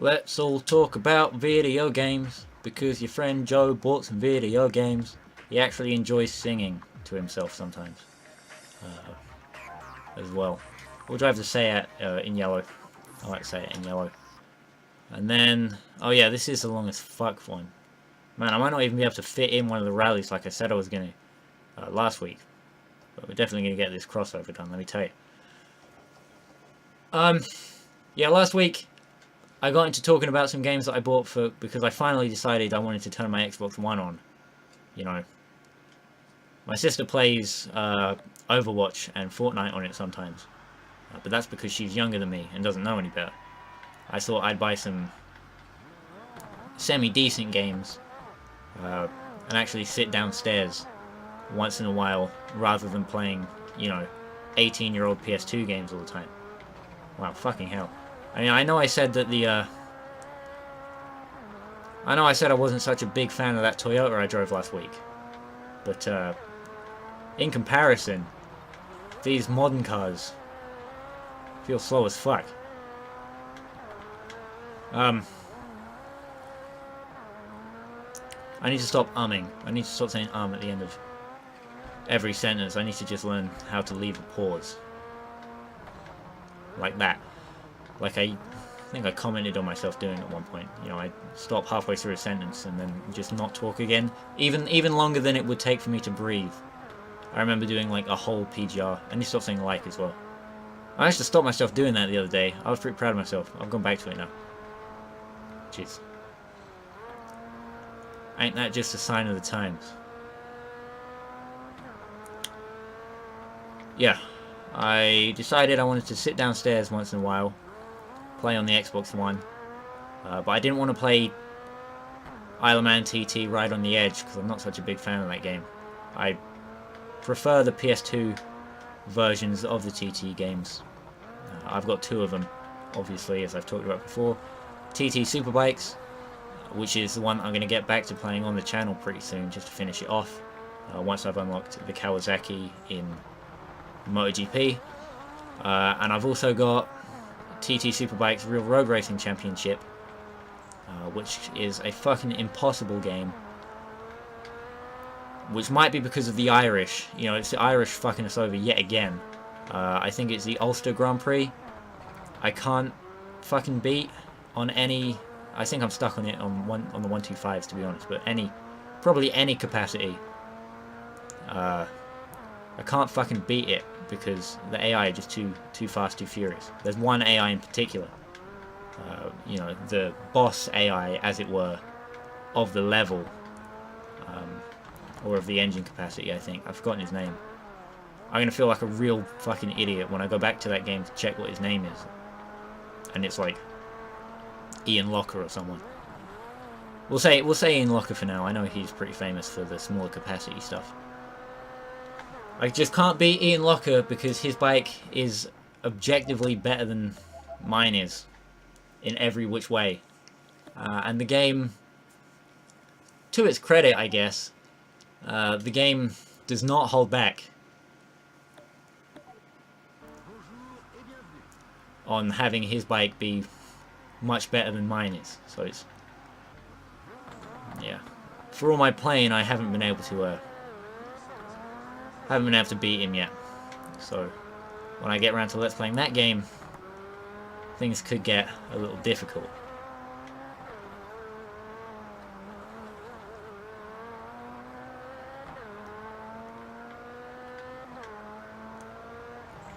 Let's all talk about video games, because your friend Joe bought some video games. He actually enjoys singing to himself sometimes, as well. What do I have to say it in yellow? I like to say it in yellow. And then, oh yeah, this is the longest fuck one. Man, I might not even be able to fit in one of the rallies like I said I was going to last week. But we're definitely going to get this crossover done, let me tell you. Yeah, last week I got into talking about some games that I bought because I finally decided I wanted to turn my Xbox One on. You know, my sister plays Overwatch and Fortnite on it sometimes, but that's because she's younger than me and doesn't know any better. I thought I'd buy some semi-decent games and actually sit downstairs once in a while rather than playing, you know, 18-year-old PS2 games all the time. Wow, fucking hell. I mean, I know I said that I wasn't such a big fan of that Toyota I drove last week. But, in comparison, these modern cars feel slow as fuck. I need to stop umming. I need to stop saying at the end of every sentence. I need to just learn how to leave a pause. Like that. Like I think I commented on myself doing at one point. You know, I stop halfway through a sentence and then just not talk again. Even longer than it would take for me to breathe. I remember doing like a whole PGR. I need to stop saying like as well. I managed to stop myself doing that the other day. I was pretty proud of myself. I've gone back to it now. Jeez. Ain't that just a sign of the times? Yeah. I decided I wanted to sit downstairs once in a while, play on the Xbox One, but I didn't want to play Isle of Man TT Ride on the Edge because I'm not such a big fan of that game. I prefer the PS2 versions of the TT games. I've got two of them, obviously, as I've talked about before. TT Superbikes, which is the one I'm going to get back to playing on the channel pretty soon, just to finish it off, once I've unlocked the Kawasaki in MotoGP. And I've also got TT Superbike's Real Road Racing Championship, which is a fucking impossible game. Which might be because of the Irish. You know, it's the Irish fucking us over yet again. I think it's the Ulster Grand Prix. I can't fucking beat on any. I think I'm stuck on it on the 125s, to be honest. But probably any capacity. I can't fucking beat it because the AI are just too fast, too furious. There's one AI in particular, you know, the boss AI, as it were, of the level, or of the engine capacity. I think I've forgotten his name. I'm gonna feel like a real fucking idiot when I go back to that game to check what his name is, and it's like Ian Locker or someone. We'll say Ian Locker for now. I know he's pretty famous for the smaller capacity stuff. I just can't beat Ian Locker because his bike is objectively better than mine is in every which way. And the game, to its credit, I guess, the game does not hold back on having his bike be much better than mine is. So it's, yeah. For all my playing, I haven't been able to beat him yet. So when I get around to let's playing that game, things could get a little difficult.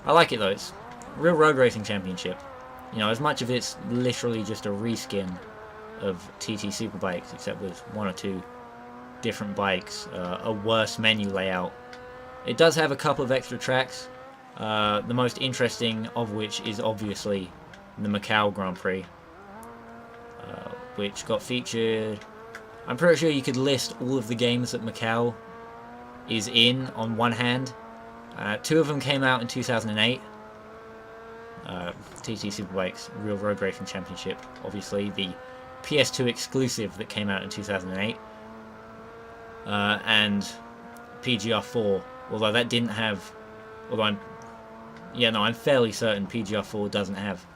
I like it though. It's Real Road Racing Championship. You know, as much of it's literally just a reskin of TT Superbikes, except with one or two different bikes, a worse menu layout. It does have a couple of extra tracks, the most interesting of which is obviously the Macau Grand Prix, which got featured. I'm pretty sure you could list all of the games that Macau is in on one hand. Two of them came out in 2008. TT Superbikes Real Road Racing Championship, obviously the PS2 exclusive that came out in 2008, and PGR4. Although that didn't have, I'm fairly certain PGR4 doesn't have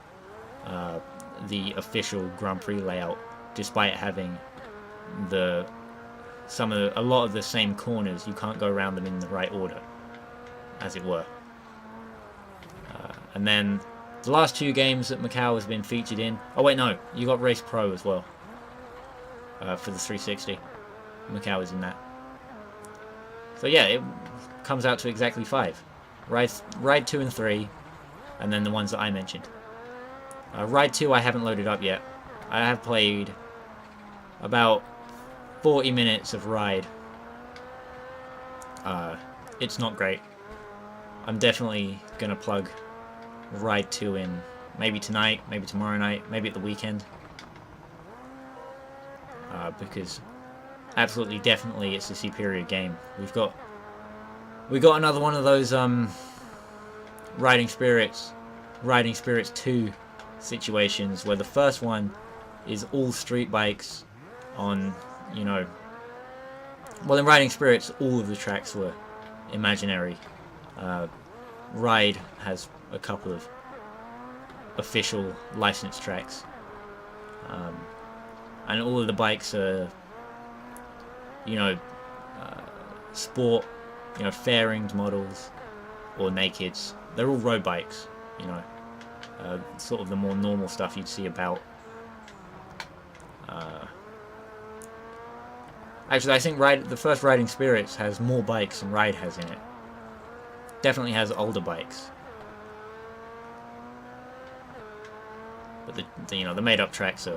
the official Grand Prix layout, despite having a lot of the same corners. You can't go around them in the right order, as it were. And then the last 2 games that Macau has been featured in. Oh wait, no, you got Race Pro as well for the 360. Macau is in that. So yeah, it comes out to exactly 5. Ride 2 and 3, and then the ones that I mentioned. Ride 2 I haven't loaded up yet. I have played about 40 minutes of Ride. It's not great. I'm definitely going to plug Ride 2 in maybe tonight, maybe tomorrow night, maybe at the weekend. Because absolutely, definitely it's a superior game. We got another one of those Riding Spirits 2 situations where the first one is all street bikes on, you know, well, in Riding Spirits all of the tracks were imaginary. Ride has a couple of official licensed tracks, and all of the bikes are, you know, sport, you know, fairinged models or nakeds. They're all road bikes, you know, sort of the more normal stuff you'd see about. Actually, I think the first Riding Spirits has more bikes than Ride has in it. Definitely has older bikes, but the made-up tracks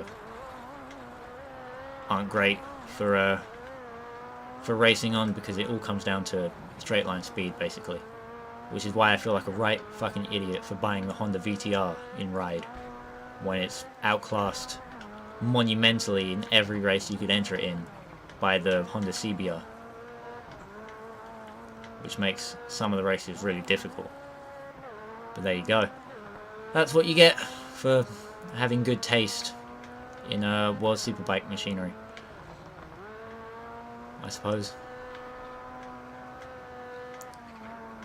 aren't great for racing on, because it all comes down to straight line speed basically, which is why I feel like a right fucking idiot for buying the Honda VTR in Ride when it's outclassed monumentally in every race you could enter it in by the Honda CBR, which makes some of the races really difficult. But there you go. That's what you get for having good taste in World Superbike machinery, I suppose.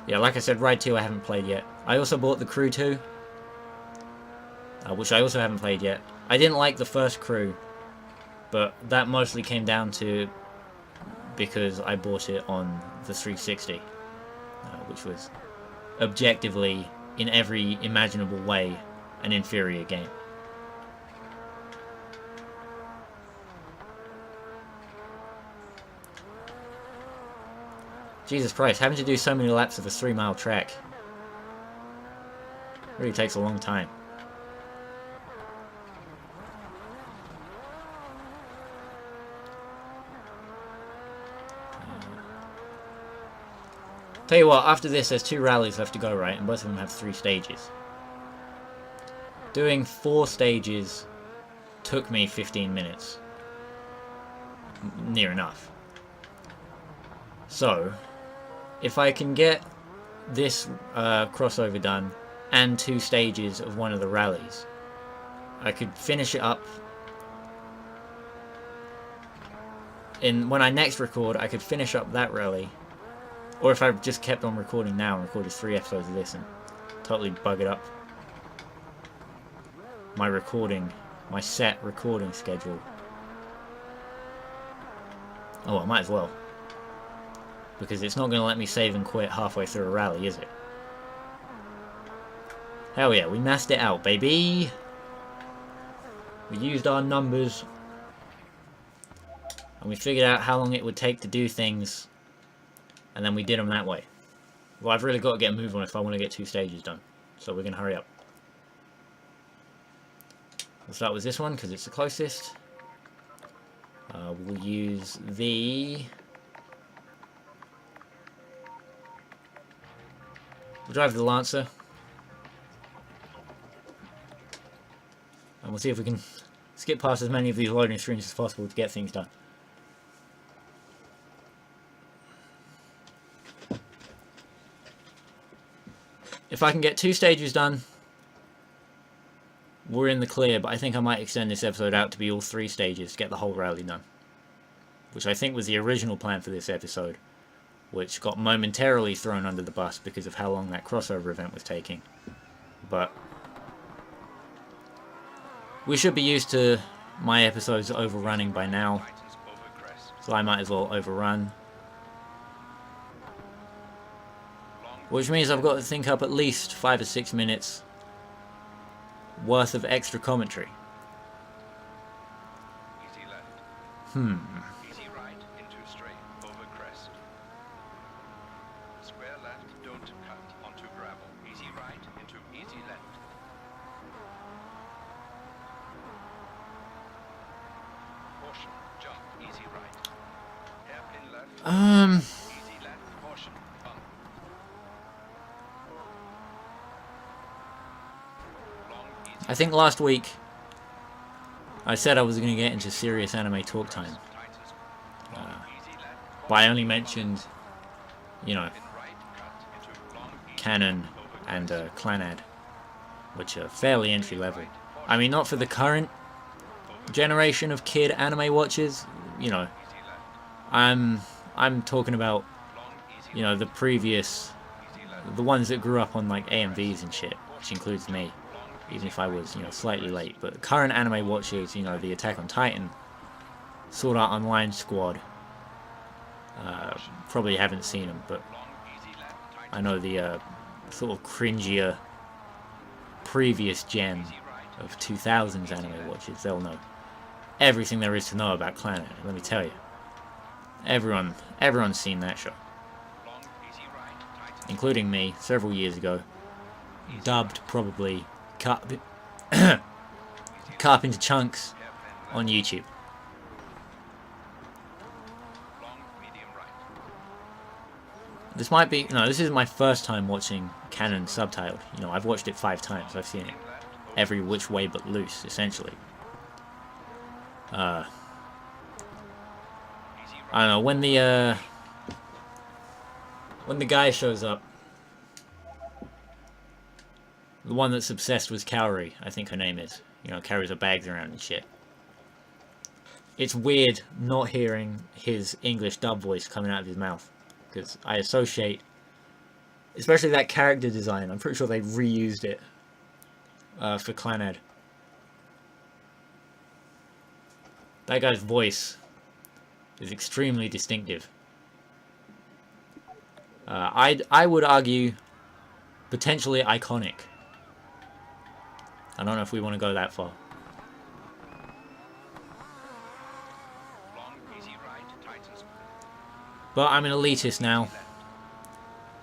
Yeah, like I said, Ride 2 I haven't played yet. I also bought the Crew 2, which I also haven't played yet. I didn't like the first Crew, but that mostly came down to because I bought it on the 360, which was objectively, in every imaginable way, an inferior game. Jesus Christ, having to do so many laps of a 3-mile track really takes a long time. Tell you what, after this there's 2 rallies left to go, right? And both of them have 3 stages. Doing 4 stages took me 15 minutes. Near enough. So, if I can get this crossover done and 2 stages of one of the rallies, I could finish it up. When I next record, I could finish up that rally. Or if I just kept on recording now and recorded 3 episodes of this and totally bug it up my set recording schedule. Oh, well, I might as well. Because it's not going to let me save and quit halfway through a rally, is it? Hell yeah, we massed it out, baby! We used our numbers. And we figured out how long it would take to do things. And then we did them that way. Well, I've really got to get a move on if I want to get 2 stages done. So we're going to hurry up. We'll start with this one because it's the closest. We'll use the... We'll drive the Lancer. And we'll see if we can skip past as many of these loading screens as possible to get things done. If I can get 2 stages done, we're in the clear, but I think I might extend this episode out to be all 3 stages to get the whole rally done. Which I think was the original plan for this episode, which got momentarily thrown under the bus because of how long that crossover event was taking. But We should be used to my episodes overrunning by now, so I might as well overrun. Which means I've got to think up at least 5 or 6 minutes worth of extra commentary. Easy right into straight over crest. Square left, don't cut onto gravel. Easy right into easy left. Caution, jump, easy right. Hairpin left. Easy left, caution, bump. Long, easy. I think last week I said I was going to get into serious anime talk time. But I only mentioned, you know, Canon and Clannad, which are fairly entry level. I mean, not for the current generation of kid anime watchers, you know. I'm talking about, you know, the previous, the ones that grew up on like AMVs and shit, which includes me, even if I was, you know, slightly late. But current anime watchers, you know, the Attack on Titan, Sword Art Online squad, probably haven't seen them, but I know the sort of cringier previous gen of 2000s anime watchers. They'll know everything there is to know about Clannad. Let me tell you, everyone's seen that show, including me several years ago, dubbed, probably cut up into chunks on YouTube. This might be, no, this is my first time watching Canon subtitled. You know, I've watched it 5 times. I've seen it every which way but loose, essentially. I don't know, when the guy shows up, the one that's obsessed with Kaori, I think her name is, you know, carries her bags around and shit. It's weird not hearing his English dub voice coming out of his mouth, because I associate, especially that character design, I'm pretty sure they reused it for Clannad. That guy's voice is extremely distinctive. I would argue potentially iconic. I don't know if we want to go that far. But I'm an elitist now,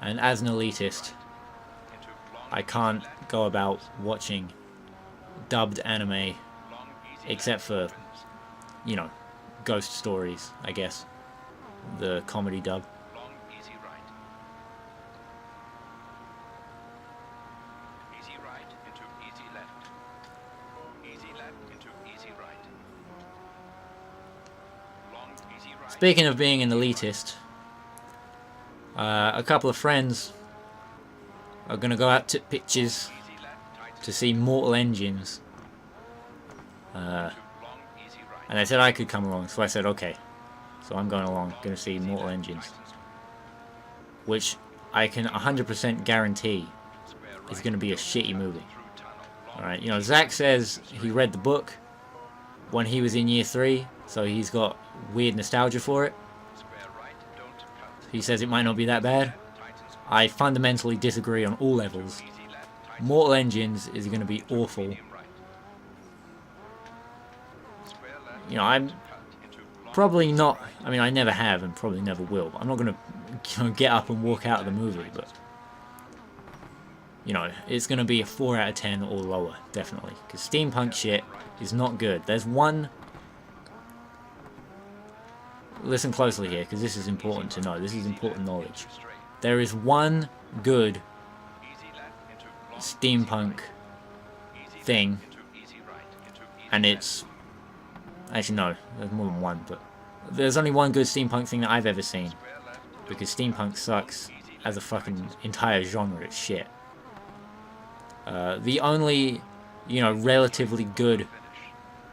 and as an elitist, I can't go about watching dubbed anime except for, you know, Ghost Stories, I guess, the comedy dub. Speaking of being an elitist, a couple of friends are going to go out to pictures to see Mortal Engines. And they said I could come along, so I said okay. So I'm going along, going to see Mortal Engines. Which I can 100% guarantee is going to be a shitty movie. Alright, you know, Zach says he read the book when he was in year 3, so he's got weird nostalgia for it. He says it might not be that bad. I fundamentally disagree on all levels. Mortal Engines is going to be awful. You know, I'm probably not, I mean, I never have and probably never will. I'm not going to, you know, get up and walk out of the movie, but, you know, it's going to be a 4 out of 10 or lower, definitely. Because steampunk shit is not good. There's one... Listen closely here, because this is important to know. This is important knowledge. There is one good steampunk thing, and it's... Actually, no, there's more than one, but... There's only one good steampunk thing that I've ever seen, because steampunk sucks as a fucking entire genre. It's shit. The only, you know, relatively good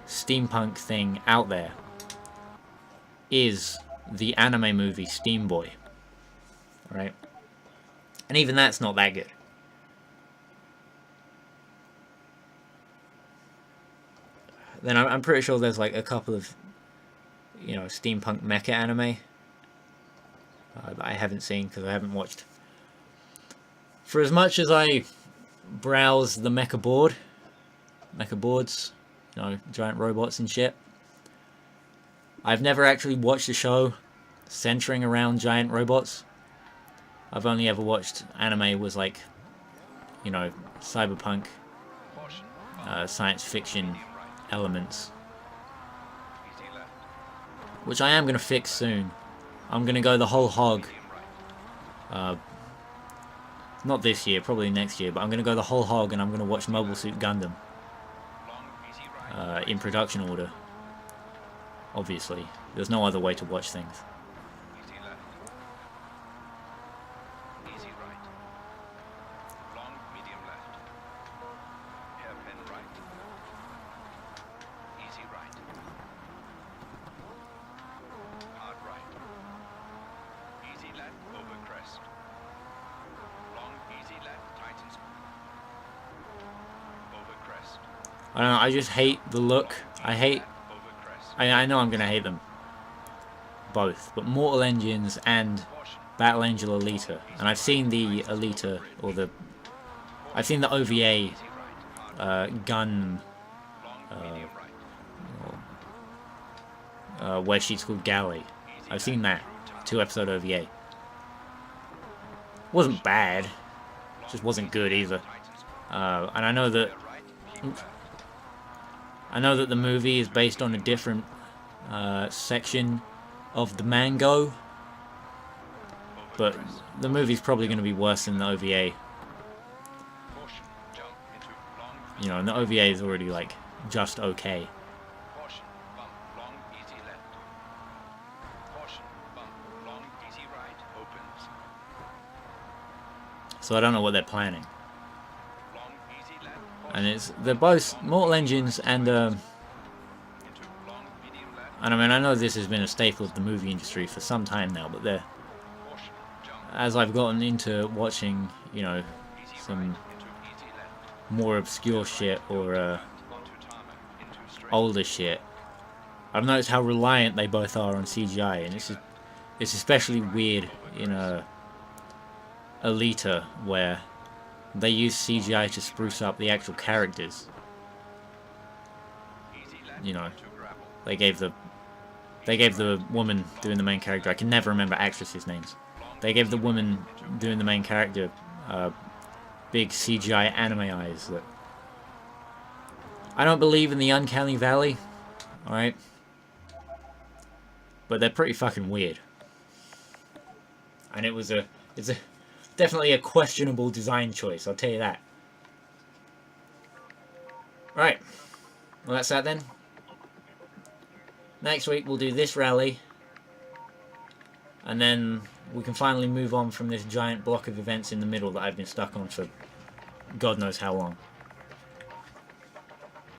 steampunk thing out there is the anime movie Steam Boy, right? And even that's not that good. Then I'm pretty sure there's like a couple of, you know, steampunk mecha anime that I haven't seen because I haven't watched. For as much as I browse the mecha boards, you know, giant robots and shit, I've never actually watched a show centering around giant robots. I've only ever watched anime was like, you know, cyberpunk, science fiction elements, which I am going to fix soon. I'm going to go the whole hog, not this year, probably next year, but I'm going to go the whole hog and I'm going to watch Mobile Suit Gundam in production order. Obviously, there's no other way to watch things. I don't know, I just hate the look. I know I'm gonna hate them both, but Mortal Engines and Battle Angel Alita, and I've seen the Alita, or I've seen the OVA gun, where she's called Galley. I've seen that 2-episode OVA. Wasn't bad, just wasn't good either. And I know that the movie is based on a different section of the mango, but the movie's probably going to be worse than the OVA. You know, and the OVA is already like just okay. So I don't know what they're planning. And they're both Mortal Engines and I mean, I know this has been a staple of the movie industry for some time now, but as I've gotten into watching, you know, some more obscure shit or older shit, I've noticed how reliant they both are on CGI, and it's especially weird in Alita, where they use CGI to spruce up the actual characters. You know, they gave the woman doing the main character, I can never remember actresses' names. They gave the woman doing the main character big CGI anime eyes. That I don't believe in the uncanny valley, alright? But they're pretty fucking weird. And it's definitely a questionable design choice, I'll tell you that. Right. Well, that's that then. Next week we'll do this rally, and then we can finally move on from this giant block of events in the middle that I've been stuck on for God knows how long.